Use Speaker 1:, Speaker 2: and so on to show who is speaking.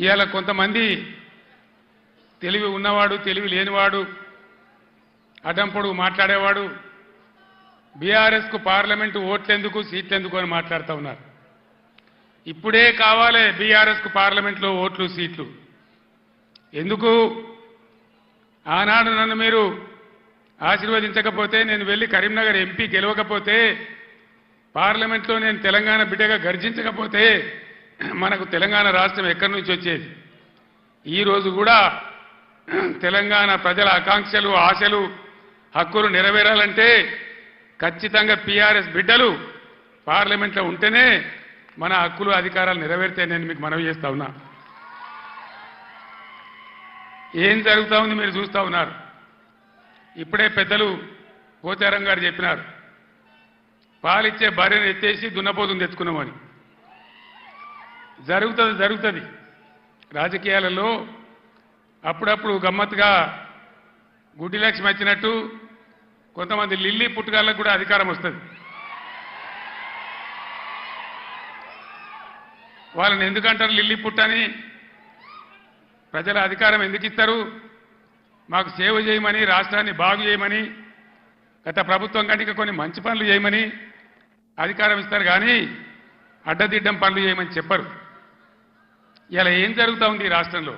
Speaker 1: ఇయాల కొంతమంది తెలివి ఉన్నవాడు తెలివి లేనివాడు అడంపొడు మాట్లాడేవాడు బీఆర్ఎస్ కు పార్లమెంటు ఓట్లెందుకు సీట్లెందుకు అని మాట్లాడుతూ ఉన్నారు. ఇప్పుడే కావాలి బీఆర్ఎస్ కు పార్లమెంట్లో ఓట్లు సీట్లు ఎందుకు? ఆనాడు నన్ను మీరు ఆశీర్వదించకపోతే, నేను వెళ్ళి కరీంనగర్ ఎంపీ గెలవకపోతే, పార్లమెంట్లో నేను తెలంగాణ బిడ్డగా గర్జించకపోతే మనకు తెలంగాణ రాష్ట్రం ఎక్కడి నుంచి వచ్చేది? ఈరోజు కూడా తెలంగాణ ప్రజల ఆకాంక్షలు ఆశలు హక్కులు నెరవేరాలంటే ఖచ్చితంగా పీఆర్ఎస్ బిడ్డలు పార్లమెంట్లో ఉంటేనే మన హక్కులు అధికారాలు నెరవేరితే నేను మీకు మనవి చేస్తా ఉన్నా. ఏం జరుగుతూ ఉంది మీరు చూస్తూ ఉన్నారు. ఇప్పుడే పెద్దలు పోచారం గారు చెప్పినారు, పాలిచ్చే భార్యను ఎత్తేసి దున్నపోతుని తెచ్చుకున్నామని. జరుగుతుంది రాజకీయాలలో అప్పుడప్పుడు గమ్మత్తుగా గుడ్డి లక్ష్మి వచ్చినట్టు కొంతమంది లిల్లీ పుట్టుగాళ్ళకు కూడా అధికారం వస్తుంది. వాళ్ళని ఎందుకంటారు లిల్లీ పుట్టని? ప్రజల అధికారం ఎందుకు ఇస్తారు? మాకు సేవ చేయమని, రాష్ట్రాన్ని బాగు చేయమని, గత ప్రభుత్వం కంటే కొన్ని మంచి పనులు చేయమని అధికారం ఇస్తారు, కానీ అడ్డదిడ్డం పనులు చేయమని చెప్పరు. ఇలా ఏం జరుగుతూ ఉంది ఈ రాష్ట్రంలో?